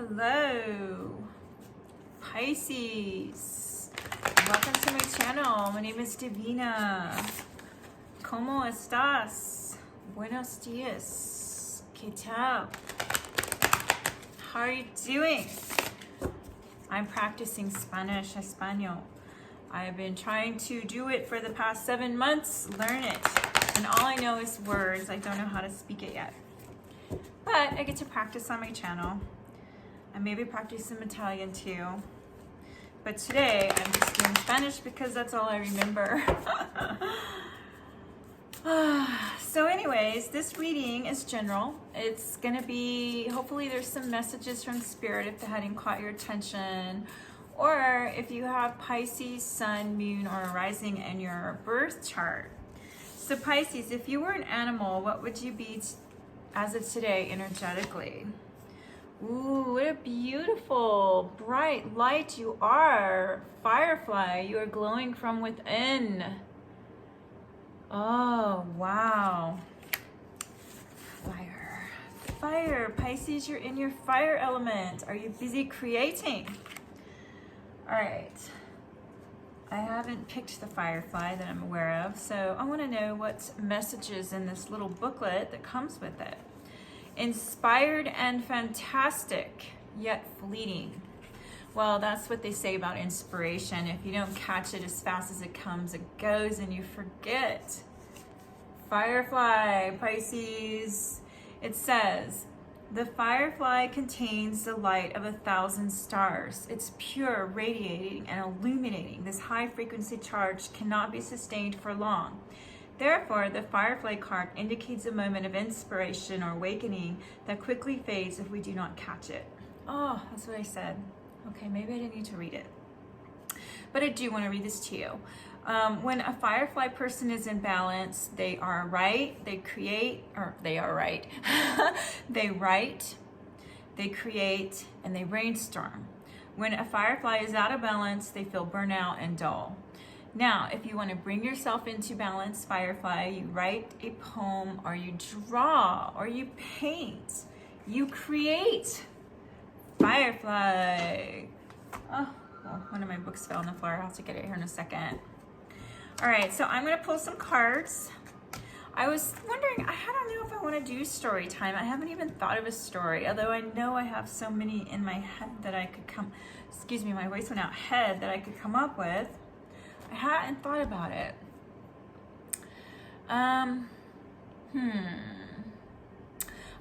Hello, Pisces. Welcome to my channel. My name is Devina. ¿Cómo estás? Buenos días. ¿Qué tal? How are you doing? I'm practicing Spanish, Español. I've been trying to do it for the past 7 months, learn it. And all I know is words. I don't know how to speak it yet. But I get to practice on my channel. I maybe practice some Italian too. But today I'm just doing Spanish because that's all I remember. So anyways, this reading is general. It's gonna be, hopefully there's some messages from Spirit if they hadn't caught your attention. Or if you have Pisces, Sun, Moon, or Rising in your birth chart. So Pisces, if you were an animal, what would you be as of today energetically? Ooh, what a beautiful, bright light you are. Firefly, you are glowing from within. Oh, wow. Fire. Pisces, you're in your fire element. Are you busy creating? All right. I haven't picked the firefly that I'm aware of, so I want to know what messages in this little booklet that comes with it. Inspired and fantastic, yet fleeting. Well, that's what they say about inspiration. If you don't catch it as fast as it comes, it goes and you forget. Firefly, Pisces. It says, the firefly contains the light of 1,000 stars. It's pure, radiating, and illuminating. This high frequency charge cannot be sustained for long. Therefore, the firefly card indicates a moment of inspiration or awakening that quickly fades if we do not catch it. Oh, that's what I said. Okay, maybe I didn't need to read it. But I do want to read this to you. When a firefly person is in balance, they are right, they create, or they are right. They write, they create, and they brainstorm. When a firefly is out of balance, they feel burnout and dull. Now, if you want to bring yourself into balance, firefly, you write a poem, or you draw, or you paint, you create. Firefly. Oh, well, one of my books fell on the floor. I'll have to get it here in a second. All right, so I'm going to pull some cards. I was wondering, I don't know if I want to do story time. I haven't even thought of a story, although I know I have so many in my head that I could my voice went out, head that I could come up with. I hadn't thought about it. I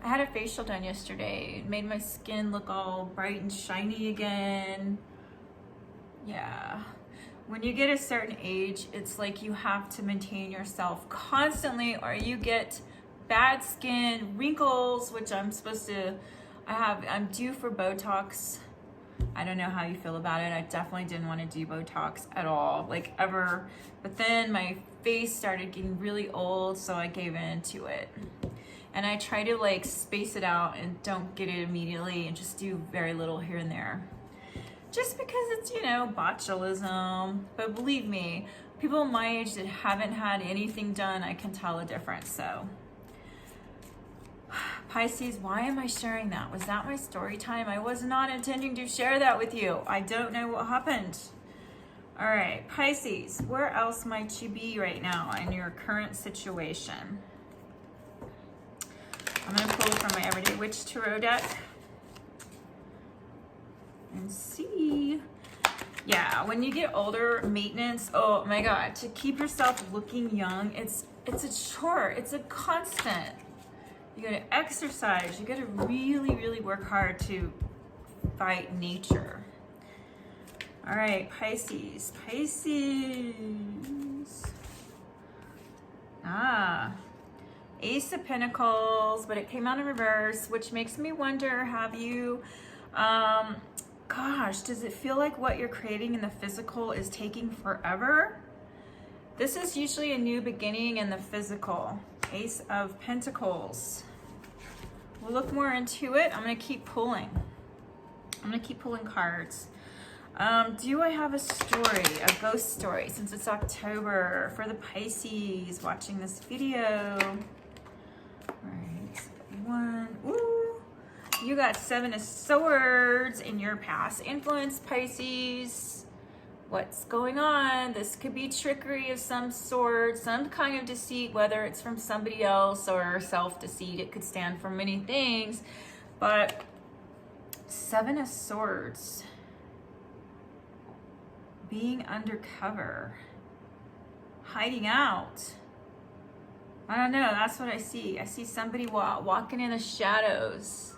had a facial done yesterday. It made my skin look all bright and shiny again. Yeah. When you get a certain age, it's like you have to maintain yourself constantly or you get bad skin, wrinkles, which I'm due for Botox. I don't know how you feel about it. I definitely didn't want to do Botox at all, like ever. But then my face started getting really old, so I gave in to it. And I try to like space it out and don't get it immediately and just do very little here and there. Just because it's, botulism. But believe me, people my age that haven't had anything done, I can tell a difference, so. Pisces, why am I sharing that? Was that my story time? I was not intending to share that with you. I don't know what happened. All right, Pisces, where else might you be right now in your current situation? I'm gonna pull from my Everyday Witch Tarot deck and see. Yeah, when you get older, maintenance, oh my God, to keep yourself looking young, it's a chore, it's a constant. You gotta exercise, you gotta really, really work hard to fight nature. All right, Pisces. Ace of Pentacles, but it came out in reverse, which makes me wonder, have you, gosh, does it feel like what you're creating in the physical is taking forever? This is usually a new beginning in the physical. Ace of Pentacles. We'll look more into it. I'm gonna keep pulling. Cards. Do I have a story, a ghost story, since it's October for the Pisces watching this video? All right, one. Ooh, You got Seven of Swords in your past influence, Pisces. What's going on? This could be trickery of some sort, some kind of deceit, whether it's from somebody else or self-deceit. It could stand for many things, but Seven of Swords, being undercover, hiding out. I don't know, that's what I see. I see somebody walking in the shadows.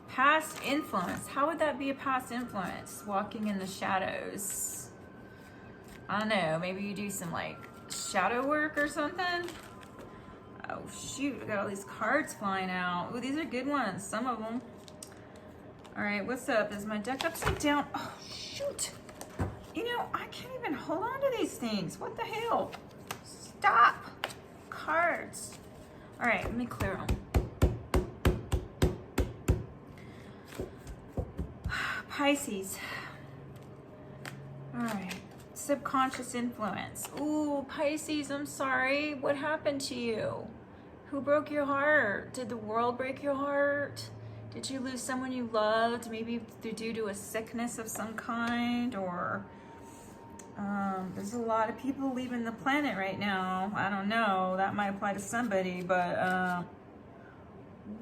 Past influence. How would that be a past influence? Walking in the shadows. I don't know. Maybe you do some like shadow work or something. Oh shoot, I got all these cards flying out. Oh, these are good ones, some of them. All right, what's up? Is my deck upside down? Oh shoot. You know, I can't even hold on to these things. What the hell? Stop. Cards. All right, let me clear them. Pisces. All right. Subconscious influence. Ooh, Pisces, I'm sorry. What happened to you? Who broke your heart? Did the world break your heart? Did you lose someone you loved? Maybe due to a sickness of some kind, or there's a lot of people leaving the planet right now. I don't know. That might apply to somebody, but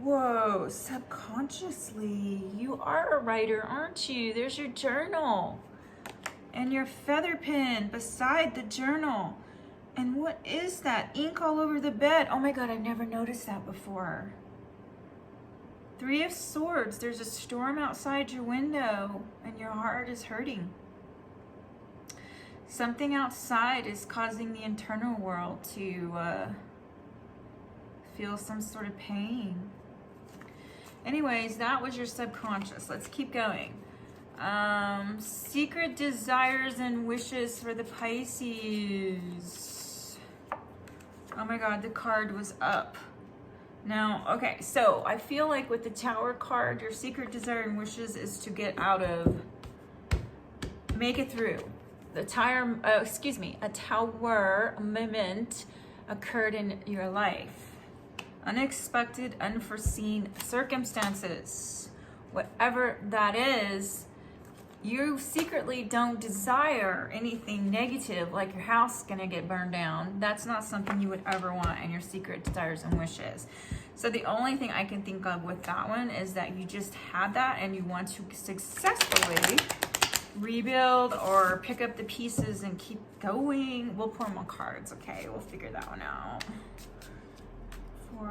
whoa, subconsciously, you are a writer, aren't you? There's your journal and your feather pen beside the journal. And what is that? Ink all over the bed. Oh my God, I've never noticed that before. Three of Swords. There's a storm outside your window and your heart is hurting. Something outside is causing the internal world to feel some sort of pain. Anyways, that was your subconscious. Let's keep going. Secret desires and wishes for the Pisces. Oh my God, the card was up. Now, okay, so I feel like with the Tower card, your secret desire and wishes is to get out of, make it through. A tower moment occurred in your life. Unexpected, unforeseen circumstances. Whatever that is, you secretly don't desire anything negative, like your house is gonna get burned down. That's not something you would ever want in your secret desires and wishes. So the only thing I can think of with that one is that you just had that and you want to successfully rebuild or pick up the pieces and keep going. We'll pour more cards, okay? We'll figure that one out. All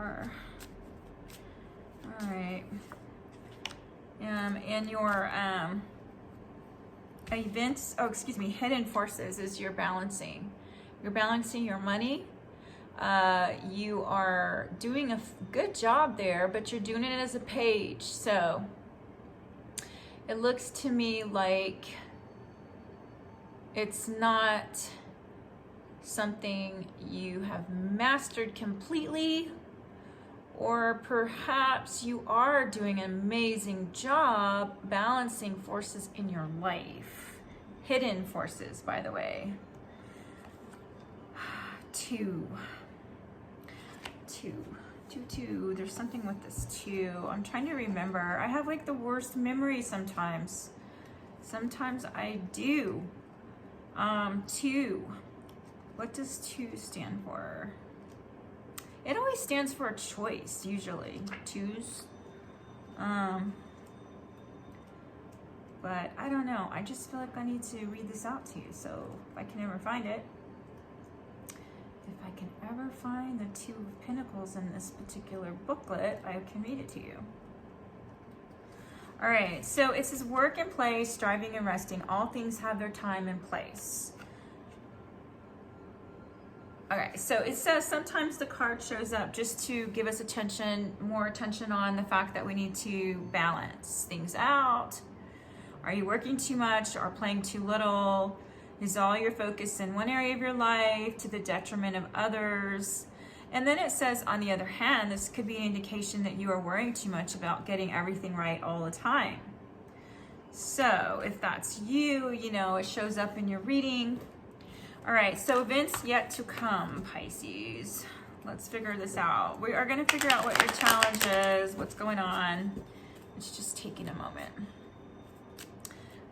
right. And your events, hidden forces is your balancing. You're balancing your money. You are doing a good job there, but you're doing it as a page. So it looks to me like it's not something you have mastered completely, or perhaps you are doing an amazing job balancing forces in your life. Hidden forces, by the way. Two. There's something with this two. I'm trying to remember. I have like the worst memory sometimes. Sometimes I do. Two. What does two stand for? It always stands for a choice, usually. Twos. But I don't know. I just feel like I need to read this out to you. So if I can ever find it. If I can ever find the Two of Pentacles in this particular booklet, I can read it to you. All right, so it says work and play, striving and resting. All things have their time and place. Okay, so it says sometimes the card shows up just to give us more attention on the fact that we need to balance things out. Are you working too much or playing too little? Is all your focus in one area of your life to the detriment of others? And then it says, on the other hand, this could be an indication that you are worrying too much about getting everything right all the time. So if that's you, it shows up in your reading. All right, so events yet to come, Pisces. Let's figure this out. We are going to figure out what your challenge is, what's going on. It's just taking a moment.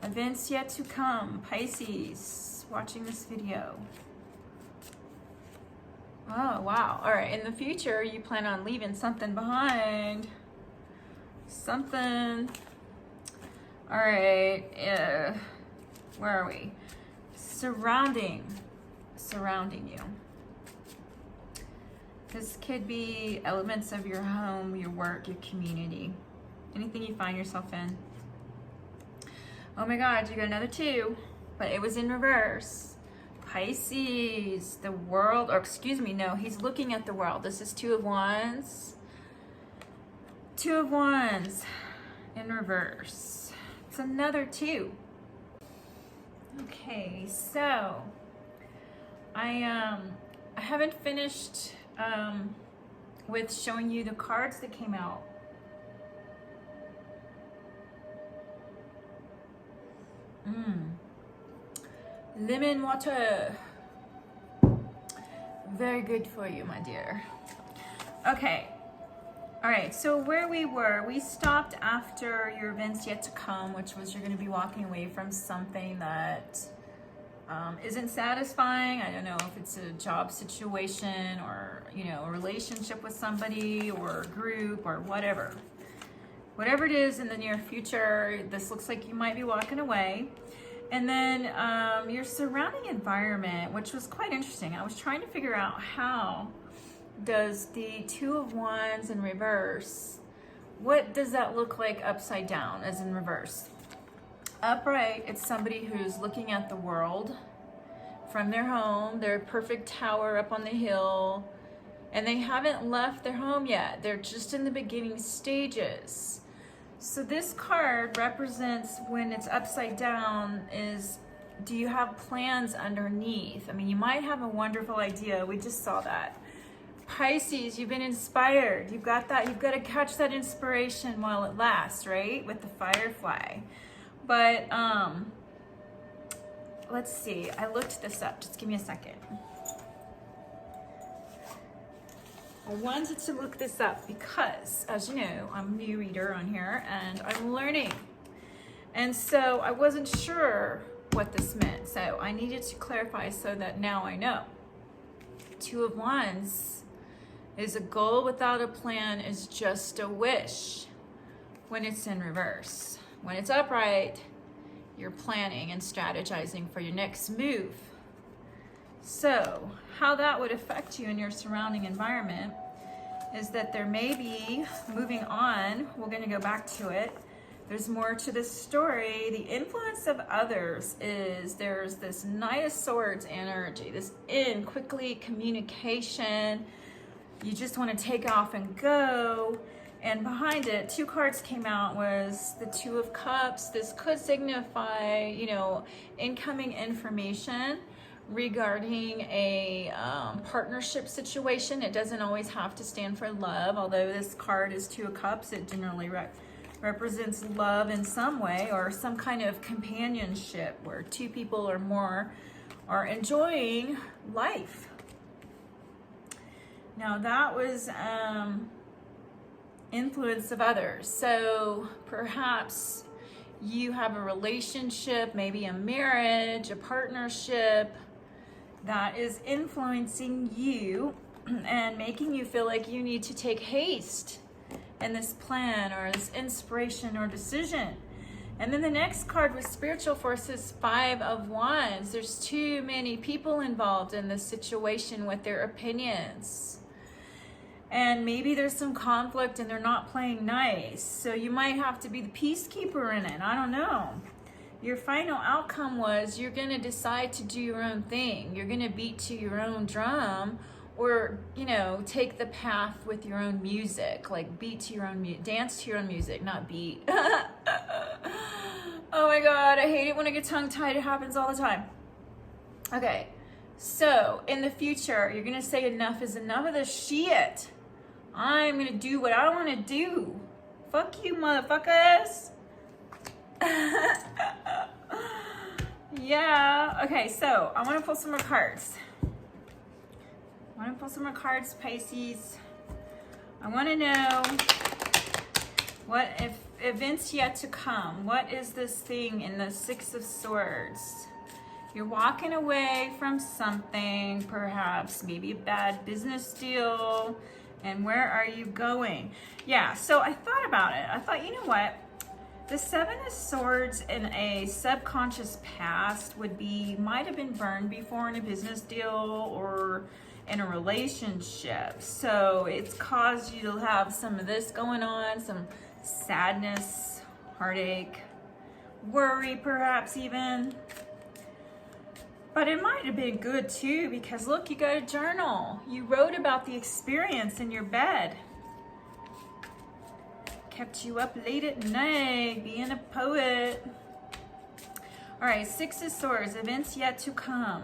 Events yet to come, Pisces, watching this video. Oh, wow. All right. In the future, you plan on leaving something behind. Something. All right. Where are we? Surrounding you. This could be elements of your home, your work, your community, anything you find yourself in. Oh my God, you got another 2, but it was in reverse. Pisces, the world, or excuse me, no, he's looking at the world. This is 2 of Wands. 2 of Wands in reverse. It's another 2. Okay, so I haven't finished with showing you the cards that came out. Lemon water. Very good for you, my dear. Okay. All right, so where we stopped after your events yet to come, which was you're going to be walking away from something that isn't satisfying. I don't know if it's a job situation or, you know, a relationship with somebody or a group or whatever. Whatever it is in the near future, this looks like you might be walking away. And then your surrounding environment, which was quite interesting. I was trying to figure out how does the 2 of Wands in reverse, what does that look like upside down as in reverse? Upright, it's somebody who's looking at the world from their home, their perfect tower up on the hill, and they haven't left their home yet. They're just in the beginning stages. So this card represents, when it's upside down, is do you have plans underneath? I mean, you might have a wonderful idea. We just saw that. Pisces, you've been inspired. You've got that. You've got to catch that inspiration while it lasts, right? With the firefly. But let's see. I looked this up. Just give me a second. I wanted to look this up because, as you know, I'm a new reader on here and I'm learning. And so I wasn't sure what this meant. So I needed to clarify so that now I know. 2 of Wands is a goal without a plan is just a wish when it's in reverse. When it's upright, you're planning and strategizing for your next move. So how that would affect you in your surrounding environment is that there may be, moving on, we're going to go back to it. There's more to this story. The influence of others is there's this Knight of Swords energy, this quickly communication. You just want to take off and go. And behind it, 2 cards came out, was the 2 of Cups. This could signify, you know, incoming information regarding a partnership situation. It doesn't always have to stand for love, although this card is 2 of Cups. It generally represents love in some way or some kind of companionship where 2 people or more are enjoying life. Now that was influence of others. So perhaps you have a relationship, maybe a marriage, a partnership that is influencing you and making you feel like you need to take haste in this plan or this inspiration or decision. And then the next card was spiritual forces, 5 of Wands. There's too many people involved in this situation with their opinions. And maybe there's some conflict and they're not playing nice. So you might have to be the peacekeeper in it. I don't know. Your final outcome was you're going to decide to do your own thing. You're going to beat to your own drum, or, you know, take the path with your own music. Like beat to your own music, dance to your own music, not beat. Oh my God, I hate it when I get tongue-tied. It happens all the time. Okay, so in the future, you're going to say enough is enough of this shit. I'm going to do what I want to do. Fuck you, motherfuckers. Yeah. Okay, so I want to pull some more cards. I want to pull some more cards, Pisces. I want to know what if events yet to come. What is this thing in the Six of Swords? You're walking away from something, perhaps maybe a bad business deal. And where are you going? Yeah, so I thought about it. I thought, you know what? The Seven of Swords in a subconscious past might have been burned before in a business deal or in a relationship. So it's caused you to have some of this going on, some sadness, heartache, worry perhaps even. But it might have been good too, because look, you got a journal. You wrote about the experience in your bed. Kept you up late at night, being a poet. All right, Six of Swords, events yet to come.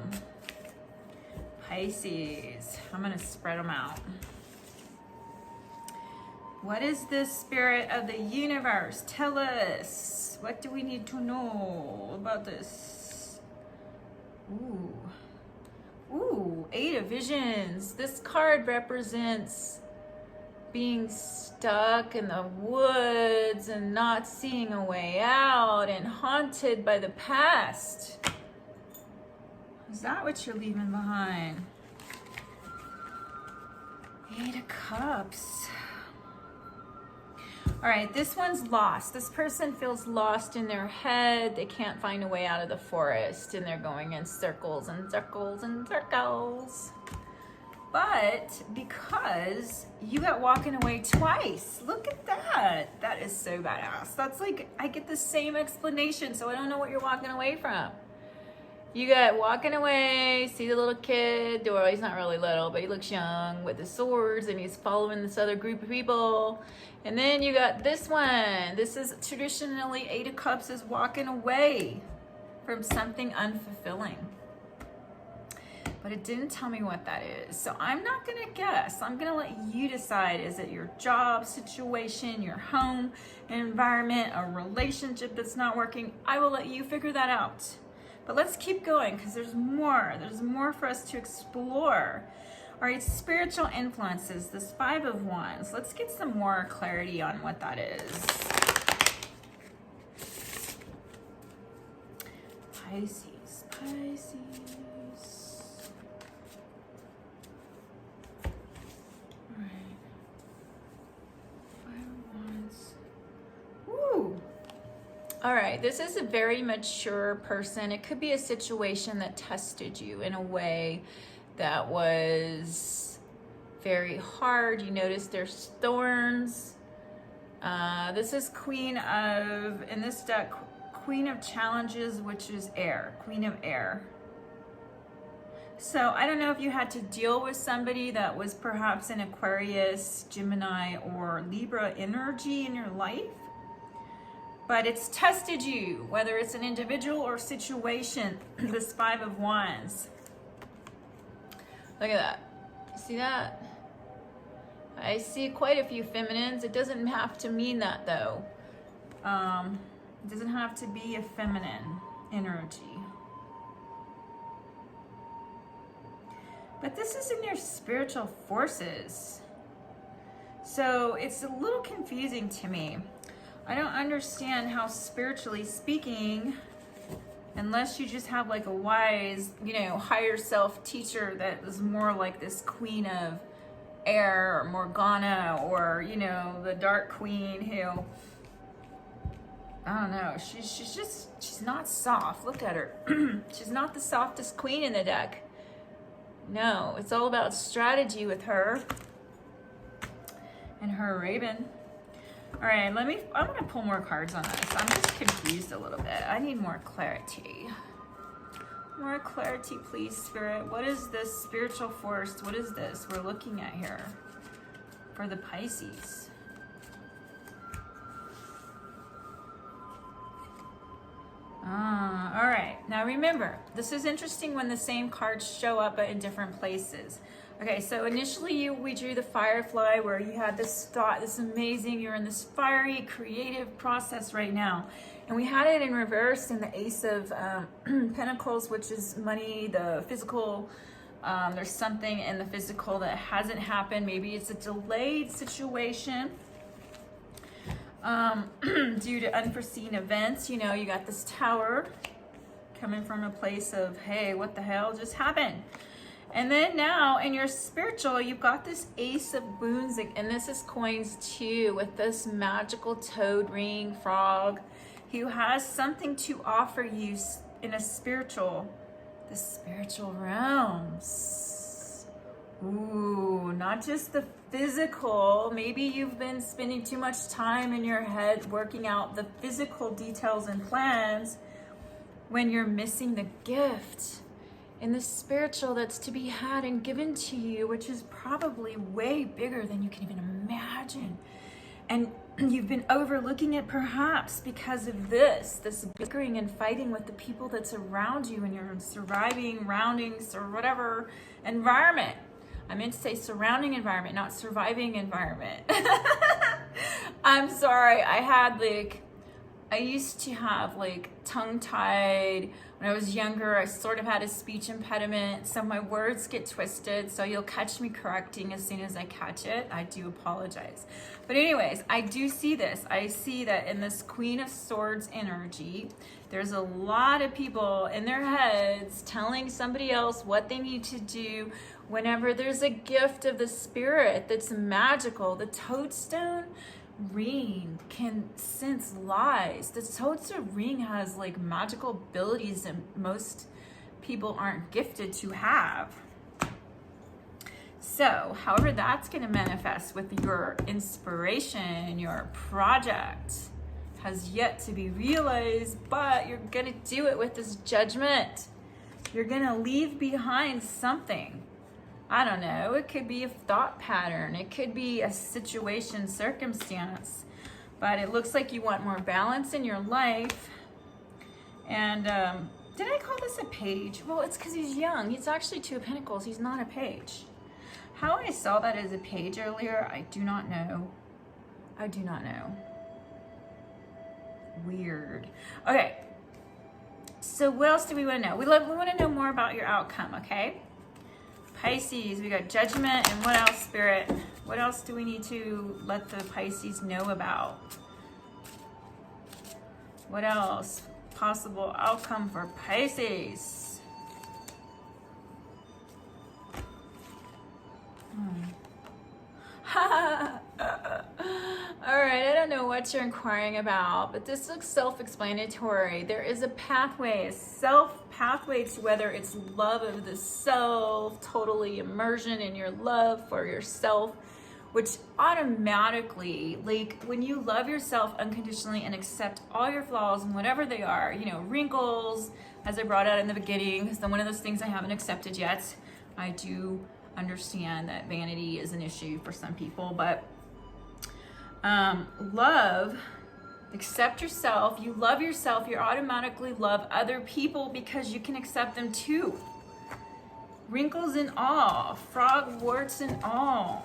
Pisces, I'm gonna spread them out. What is the spirit of the universe? Tell us. What do we need to know about this? Ooh, Eight of Visions. This card represents being stuck in the woods and not seeing a way out and haunted by the past. Is that what you're leaving behind? Eight of Cups. All right, this one's lost. This person feels lost in their head. They can't find a way out of the forest and they're going in circles and circles and circles. But because you got walking away twice, look at that. That is so badass. That's like, I get the same explanation, so I don't know what you're walking away from. You got walking away, see the little kid, or he's not really little, but he looks young with the swords and he's following this other group of people. And then you got this one. This is traditionally Eight of Cups is walking away from something unfulfilling. But it didn't tell me what that is. So I'm not going to guess. I'm going to let you decide. Is it your job situation, your home environment, a relationship that's not working? I will let you figure that out. But let's keep going because there's more. There's more for us to explore. All right, spiritual influences, this Five of Wands. Let's get some more clarity on what that is. Pisces, Pisces. All right. Five of Wands. Woo! All right, this is a very mature person. It could be a situation that tested you in a way that was very hard. You notice there's thorns. This is Queen of, in this deck, Queen of Challenges, which is air, Queen of Air. So I don't know if you had to deal with somebody that was perhaps an Aquarius, Gemini, or Libra energy in your life. But it's tested you, whether it's an individual or situation, this Five of Wands. Look at that. See that? I see quite a few feminines. It doesn't have to mean that though. It doesn't have to be a feminine energy. But this is in your spiritual forces. So it's a little confusing to me. I don't understand how, spiritually speaking, unless you just have like a wise, higher self teacher that is more like this Queen of Air or Morgana or, the Dark Queen who, I don't know, she's not soft. Look at her. She's not the softest queen in the deck. No, it's all about strategy with her and her Raven. All right, I'm gonna pull more cards on this. I'm just confused a little bit. I need more clarity. More clarity, please, Spirit. What is this spiritual force? What is this we're looking at here for the Pisces? All right. Now remember, this is interesting when the same cards show up in different places. Okay, so initially we drew the Firefly where you had this thought, this amazing, you're in this fiery, creative process right now. And we had it in reverse in the Ace of Pentacles, which is money, the physical There's something in the physical that hasn't happened. Maybe it's a delayed situation due to unforeseen events. You know, you got this Tower coming from a place of, hey, what the hell just happened? And then now in your spiritual, you've got this Ace of Moons, and this is coins too, with this magical toad ring frog who has something to offer you in the spiritual realms. Ooh, not just the physical. Maybe you've been spending too much time in your head working out the physical details and plans when you're missing the gift in the spiritual that's to be had and given to you, which is probably way bigger than you can even imagine. And you've been overlooking it perhaps because of this bickering and fighting with the people that's around you in your surviving, roundings, or whatever environment. I meant to say surrounding environment, not surviving environment. I'm sorry, I used to have tongue-tied. When I was younger, I sort of had a speech impediment, so my words get twisted, so you'll catch me correcting as soon as I catch it. I do apologize. But anyways, I do see this. I see that in this Queen of Swords energy, there's a lot of people in their heads telling somebody else what they need to do whenever there's a gift of the spirit that's magical. The toadstone ring can sense lies. The toadstone ring has magical abilities that most people aren't gifted to have. So however that's going to manifest with your inspiration, your project has yet to be realized, but you're going to do it with this judgment. You're going to leave behind something. I don't know, it could be a thought pattern, it could be a situation, circumstance, but it looks like you want more balance in your life. And did I call this a page? Well, it's because he's young. He's actually 2 of Pentacles. He's not a page. How I saw that as a page earlier, I do not know. I do not know. Weird. Okay, so what else do we want to know? We want to know more about your outcome, okay? Pisces, we got Judgment, and what else, Spirit? What else do we need to let the Pisces know about? What else? Possible outcome for Pisces. All right, I don't know what you're inquiring about, but this looks self-explanatory. There is a pathway, a self-pathway to whether it's love of the self, totally immersion in your love for yourself, which automatically, when you love yourself unconditionally and accept all your flaws and whatever they are, wrinkles, as I brought out in the beginning, because one of those things I haven't accepted yet. I do understand that vanity is an issue for some people, but love, accept yourself. You love yourself, you automatically love other people because you can accept them too. Wrinkles and all, frog warts and all.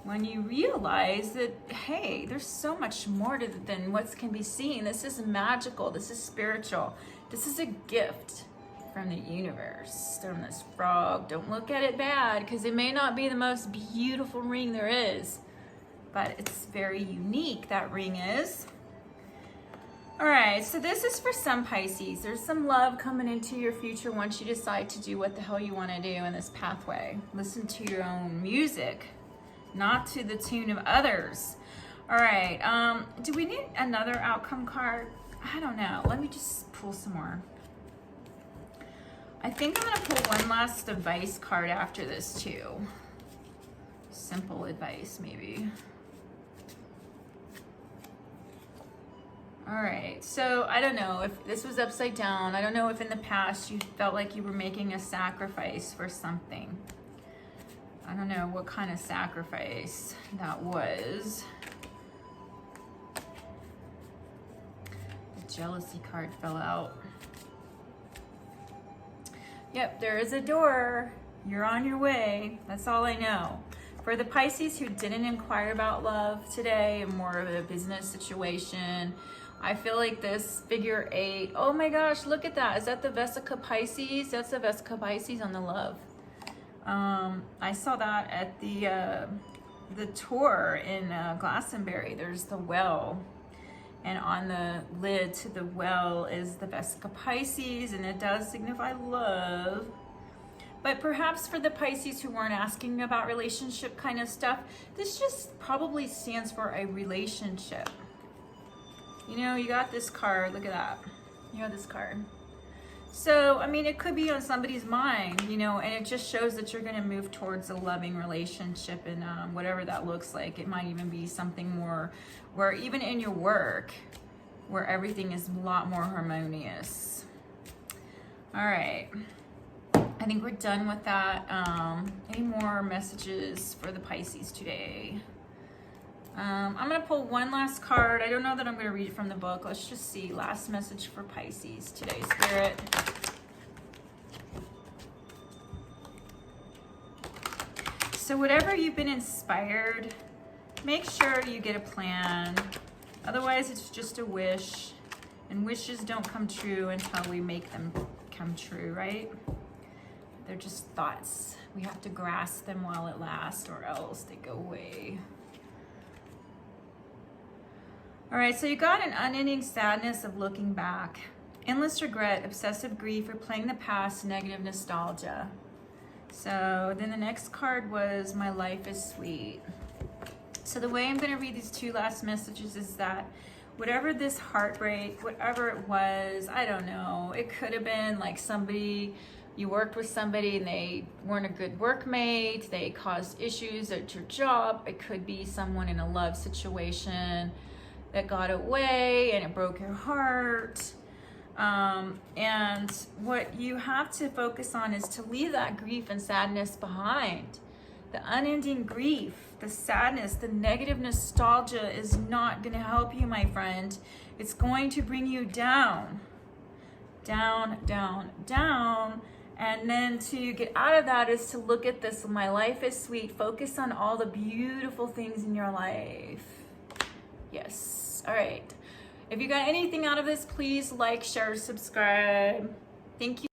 When you realize that, hey, there's so much more than what can be seen. This is magical, this is spiritual, this is a gift from the universe, from this frog. Don't look at it bad, because it may not be the most beautiful ring there is, but it's very unique, that ring is. All right, so this is for some Pisces. There's some love coming into your future once you decide to do what the hell you want to do in this pathway. Listen to your own music, not to the tune of others. All right, do we need another outcome card? I don't know. Let me just pull some more. I think I'm gonna pull one last advice card after this too. Simple advice, maybe. All right, so I don't know if this was upside down. I don't know if in the past you felt like you were making a sacrifice for something. I don't know what kind of sacrifice that was. The jealousy card fell out. Yep, there is a door. You're on your way. That's all I know. For the Pisces who didn't inquire about love today and more of a business situation, I feel like this figure 8, oh my gosh, look at that. Is that the Vesica Pisces? That's the Vesica Pisces on the love. I saw that at the tour in Glastonbury. There's the well, and on the lid to the well is the Vesica Pisces, and it does signify love. But perhaps for the Pisces who weren't asking about relationship kind of stuff, this just probably stands for a relationship. You know, you got this card, look at that. You got this card. So, I mean, it could be on somebody's mind, you know, and it just shows that you're going to move towards a loving relationship, and whatever that looks like. It might even be something more where even in your work, where everything is a lot more harmonious. All right. I think we're done with that. Any more messages for the Pisces today? I'm going to pull one last card. I don't know that I'm going to read it from the book. Let's just see. Last message for Pisces today, Spirit. So whatever you've been inspired, make sure you get a plan. Otherwise, it's just a wish. And wishes don't come true until we make them come true, right? They're just thoughts. We have to grasp them while it lasts, or else they go away. All right, so you got an unending sadness of looking back, endless regret, obsessive grief, replaying the past, negative nostalgia. So then the next card was My Life is Sweet. So the way I'm going to read these two last messages is that whatever this heartbreak, whatever it was, I don't know, it could have been like somebody, you worked with somebody and they weren't a good workmate, they caused issues at your job. It could be someone in a love situation that got away and it broke your heart. And what you have to focus on is to leave that grief and sadness behind. The unending grief, the sadness, the negative nostalgia is not going to help you, my friend. It's going to bring you down, down, down, down. And then to get out of that is to look at this. My life is sweet. Focus on all the beautiful things in your life. Yes. All right. If you got anything out of this, please like, share, subscribe. Thank you.